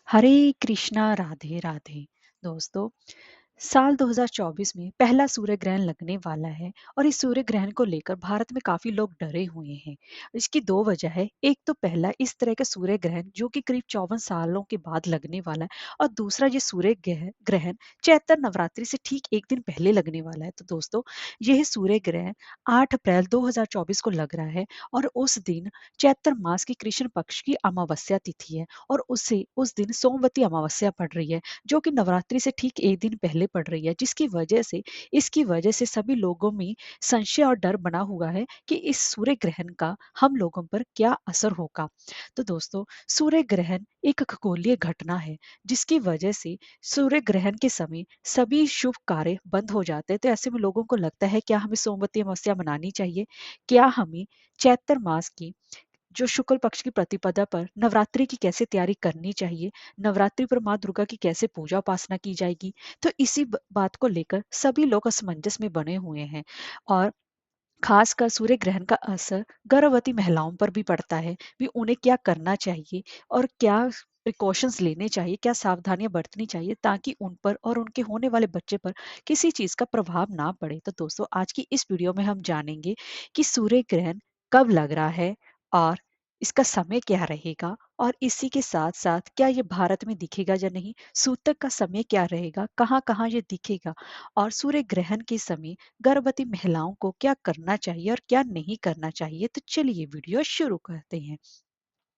हरे कृष्णा राधे राधे। दोस्तों, साल 2024 में पहला सूर्य ग्रहण लगने वाला है और इस सूर्य ग्रहण को लेकर भारत में काफी लोग डरे हुए हैं। इसकी दो वजह है। एक तो पहला इस तरह का सूर्य ग्रहण जो कि करीब 54 सालों के बाद लगने वाला है, और दूसरा ये सूर्य ग्रहण चैत्र नवरात्रि से ठीक एक दिन पहले लगने वाला है। तो दोस्तों, यह सूर्य ग्रहण 8 अप्रैल 2024 को लग रहा है और उस दिन चैत्र मास की कृष्ण पक्ष की अमावस्या तिथि है और उससे उस दिन सोमवती अमावस्या पड़ रही है, जो कि नवरात्रि से ठीक एक दिन पहले पड़ रही है, जिसकी वजह से इसकी वजह से सभी लोगों में संशय और डर बना हुआ है कि इस सूर्य ग्रहण का हम लोगों पर क्या असर होगा। तो दोस्तों, सूर्य ग्रहण एक खगोलीय घटना है जिसकी वजह से सूर्य ग्रहण के समय सभी शुभ कार्य बंद हो जाते हैं। तो ऐसे में लोगों को लगता है, क्या हमें सोमवती अमावस्या मनानी चाहिए? क्या हमें चैत्र मास की जो शुक्ल पक्ष की प्रतिपदा पर नवरात्रि की कैसे तैयारी करनी चाहिए, नवरात्रि पर माँ दुर्गा की कैसे पूजा उपासना की जाएगी? तो इसी बात को लेकर सभी लोग असमंजस में बने हुए हैं। और खासकर सूर्य ग्रहण का असर गर्भवती महिलाओं पर भी पड़ता है। भी उन्हें क्या करना चाहिए और क्या प्रिकॉशंस लेने चाहिए, क्या सावधानियां बरतनी चाहिए ताकि उन पर और उनके होने वाले बच्चे पर किसी चीज का प्रभाव ना पड़े। तो दोस्तों, आज की इस वीडियो में हम जानेंगे कि सूर्य ग्रहण कब लग रहा है और इसका समय क्या रहेगा, और इसी के साथ साथ क्या ये भारत में दिखेगा या नहीं, सूतक का समय क्या रहेगा, कहाँ कहाँ ये दिखेगा, और सूर्य ग्रहण के समय गर्भवती महिलाओं को क्या करना चाहिए और क्या नहीं करना चाहिए। तो चलिए वीडियो शुरू करते हैं।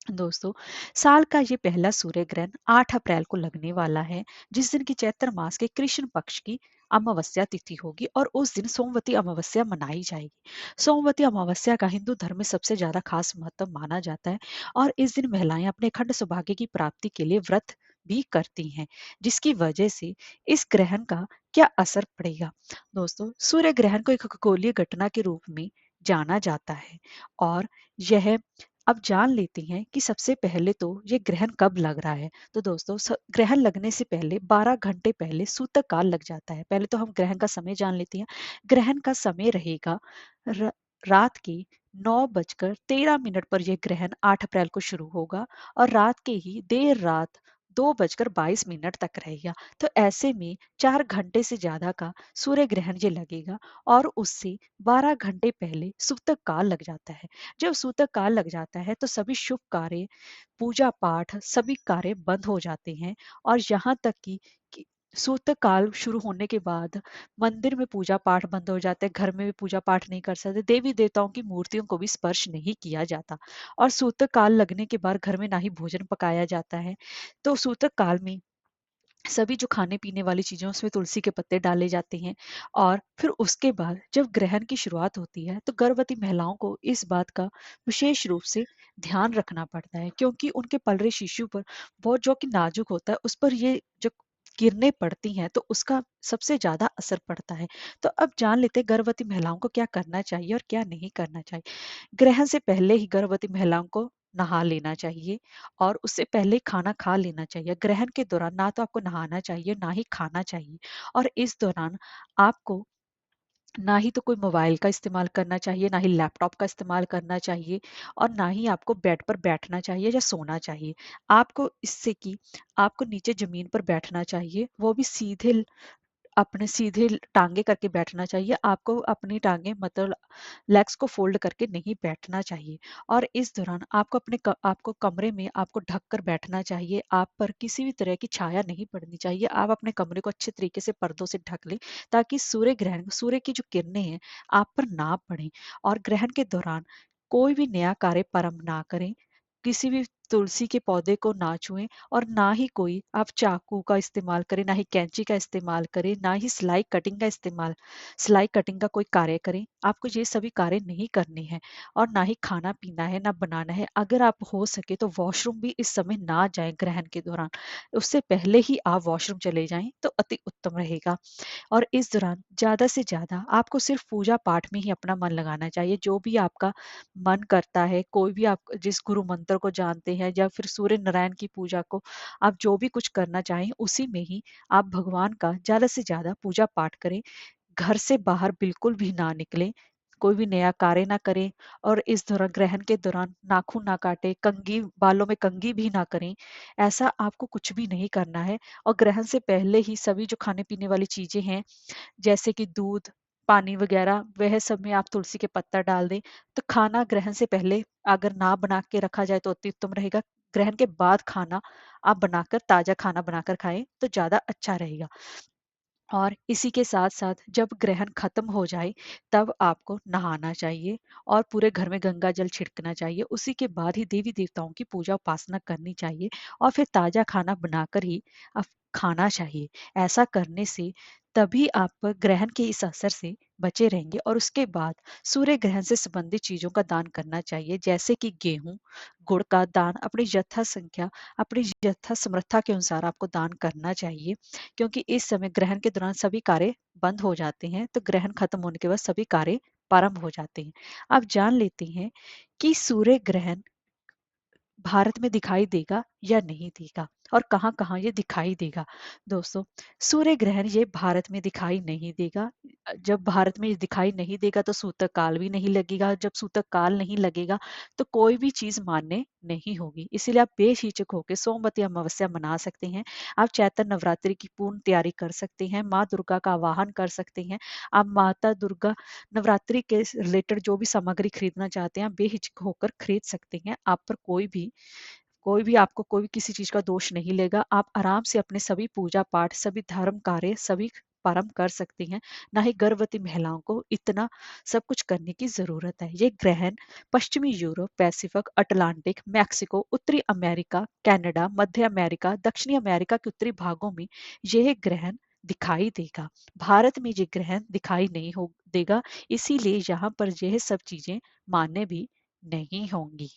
दोस्तों, साल का ये पहला सूर्य ग्रहण 8 अप्रैल को लगने वाला है, जिस दिन की चैत्र मास के कृष्ण पक्ष की अमावस्या तिथि होगी और उस दिन सोमवती अमावस्या मनाई जाएगी। सोमवती अमावस्या का हिंदू धर्म में सबसे ज्यादा खास महत्व माना जाता है और इस दिन महिलाएं अपने अखंड सौभाग्य की प्राप्ति के लिए व्रत भी करती हैं, जिसकी वजह से इस ग्रहण का क्या असर पड़ेगा। दोस्तों, सूर्य ग्रहण को एक खगोलीय घटना के रूप में जाना जाता है और यह अब जान लेते हैं कि सबसे पहले तो ये ग्रहण कब लग रहा है। तो दोस्तों, ग्रहण लगने से पहले 12 घंटे पहले सूतक काल लग जाता है। पहले तो हम ग्रहण का समय जान लेते हैं। ग्रहण का समय रहेगा र, रात के 9:13 पर यह ग्रहण 8 अप्रैल को शुरू होगा और रात के ही देर रात 2:22 तक रहेगा। तो ऐसे में 4 घंटे से ज्यादा का सूर्य ग्रहण ये लगेगा और उससे 12 घंटे पहले सूतक काल लग जाता है। जब सूतक काल लग जाता है तो सभी शुभ कार्य, पूजा पाठ, सभी कार्य बंद हो जाते हैं और यहाँ तक कि सूतक काल शुरू होने के बाद मंदिर में पूजा पाठ बंद हो जाते हैं, घर में भी पूजा पाठ नहीं कर सकते, देवी देवताओं की मूर्तियों को भी स्पर्श नहीं किया जाता और सूतक काल लगने के बाद घर में ना ही भोजन पकाया जाता है। तो सूतक काल में सभी जो खाने पीने वाली चीजें हैं, उसमें तुलसी के पत्ते डाले जाते हैं। और फिर उसके बाद जब ग्रहण की शुरुआत होती है तो गर्भवती महिलाओं को इस बात का विशेष रूप से ध्यान रखना पड़ता है, क्योंकि उनके पल रहे शिशु पर बहुत जो कि नाजुक होता है, उस पर ये जो किरणें पड़ती हैं तो उसका सबसे ज्यादा असर पड़ता है। तो अब जान लेते हैं गर्भवती महिलाओं को क्या करना चाहिए और क्या नहीं करना चाहिए। ग्रहण से पहले ही गर्भवती महिलाओं को नहा लेना चाहिए और उससे पहले खाना खा लेना चाहिए। ग्रहण के दौरान ना तो आपको नहाना चाहिए, ना ही खाना चाहिए। और इस दौरान आपको ना ही तो कोई मोबाइल का इस्तेमाल करना चाहिए, ना ही लैपटॉप का इस्तेमाल करना चाहिए, और ना ही आपको बेड पर बैठना चाहिए या सोना चाहिए। आपको इससे कि आपको नीचे जमीन पर बैठना चाहिए, वो भी सीधे अपने सीधे टांगे करके बैठना चाहिए। आपको अपनी टांगे मतलब लेग्स को फोल्ड करके नहीं बैठना चाहिए। और इस दौरान आपको आपको कमरे में आपको ढक कर बैठना चाहिए। आप पर किसी भी तरह की छाया नहीं पड़नी चाहिए। आप अपने कमरे को अच्छे तरीके से पर्दों से ढक लें ताकि सूर्य की जो किरणें हैं आप पर ना पड़े। और ग्रहण के दौरान कोई भी नया कार्य प्रारंभ ना करें, किसी भी तुलसी के पौधे को ना छुएं, और ना ही कोई आप चाकू का इस्तेमाल करें, ना ही कैंची का इस्तेमाल करें, ना ही सिलाई कटिंग का कोई कार्य करें। आपको ये सभी कार्य नहीं करने हैं और ना ही खाना पीना है, ना बनाना है। अगर आप हो सके तो वॉशरूम भी इस समय ना जाएं ग्रहण के दौरान, उससे पहले ही आप वॉशरूम चले जाएं तो अति उत्तम रहेगा। और इस दौरान ज्यादा से ज्यादा आपको सिर्फ पूजा पाठ में ही अपना मन लगाना चाहिए। जो भी आपका मन करता है, कोई भी आप जिस गुरु मंत्र को जानते हैं या फिर सूर्य नारायण की पूजा को आप जो भी कुछ करना चाहें, उसी में ही आप भगवान का ज्यादा से ज्यादा पूजा पाठ करें। घर से बाहर बिल्कुल भी ना निकलें। कोई भी नया कार्य ना करें और इस दौरान ग्रहण के दौरान नाखून ना काटें, कंघी बालों में कंघी भी ना करें। ऐसा आपको कुछ भी नहीं करना है और ग्रहण से पहले ही सभी जो खाने-पीने वाली चीज़ें हैं, जैसे कि दूध, पानी वगैरह, वह सब में आप तुलसी के पत्ता डाल दें। तो खाना ग्रहण से पहले अगर ना बना के रखा जाए तो अति उत्तम रहेगा। ग्रहण के बाद खाना आप बनाकर ताज़ा खाना बनाकर खाएँ तो ज़्यादा अच्छा रहेगा। और इसी के साथ-साथ जब ग्रहण खत्म हो जाए, तब आपको नहाना चाहिए और पूरे घर में गंगा जल छिड़कना चाहिए। उसी के बाद ही देवी-देवताओं की पूजा-उपासना करनी चाहिए और फिर ताज़ा खाना बनाकर ही आप खाना चाहिए। ऐसा करने से तभी आप ग्रहण के इस असर से बचे रहेंगे और उसके बाद सूर्य ग्रहण से संबंधित चीज़ों का दान करना चाहिए, जैसे कि गेहूँ, गुड़ का दान अपनी यथासंख्या, अपनी यथा समर्था के अनुसार आपको दान करना चाहिए। क्योंकि इस समय ग्रहण के दौरान सभी कार्य बंद हो जाते हैं, तो ग्रहण खत्म होने के बाद सभी कार्य प्रारंभ हो जाते हैं। अब जान लेते हैं कि सूर्य ग्रहण भारत में दिखाई देगा या नहीं देगा और कहाँ-कहाँ ये दिखाई देगा। दोस्तों, सूर्य ग्रहण ये भारत में दिखाई नहीं देगा। जब भारत में ये दिखाई नहीं देगा तो सूतक काल भी नहीं लगेगा। जब सूतक काल नहीं लगेगा तो कोई भी चीज़ मान्य नहीं होगी। इसीलिए आप बेझिझक होके सोमवती अमावस्या मना सकते हैं। आप चैत्र नवरात्रि की पूर्ण तैयारी कर सकते हैं। माँ दुर्गा का आवाहन कर सकते हैं। आप माता दुर्गा नवरात्रि के रिलेटेड जो भी सामग्री खरीदना चाहते हैं, आप बेहिचक होकर खरीद सकते हैं। आप पर कोई भी आपको कोई भी किसी चीज़ का दोष नहीं लेगा। आप आराम से अपने सभी पूजा-पाठ, सभी धर्म कार्य सभी प्रारंभ कर सकती हैं। ना ही गर्भवती महिलाओं को इतना सब कुछ करने की ज़रूरत है। ये ग्रहण पश्चिमी यूरोप, पैसिफिक, अटलांटिक, मैक्सिको, उत्तरी अमेरिका, कनाडा, मध्य अमेरिका, दक्षिणी अमेरिका के उत्तरी भागों में यह ग्रहण दिखाई देगा। भारत में ये ग्रहण दिखाई नहीं हो देगा, इसीलिए यहाँ पर यह सब चीज़ें मान्य भी नहीं होंगी।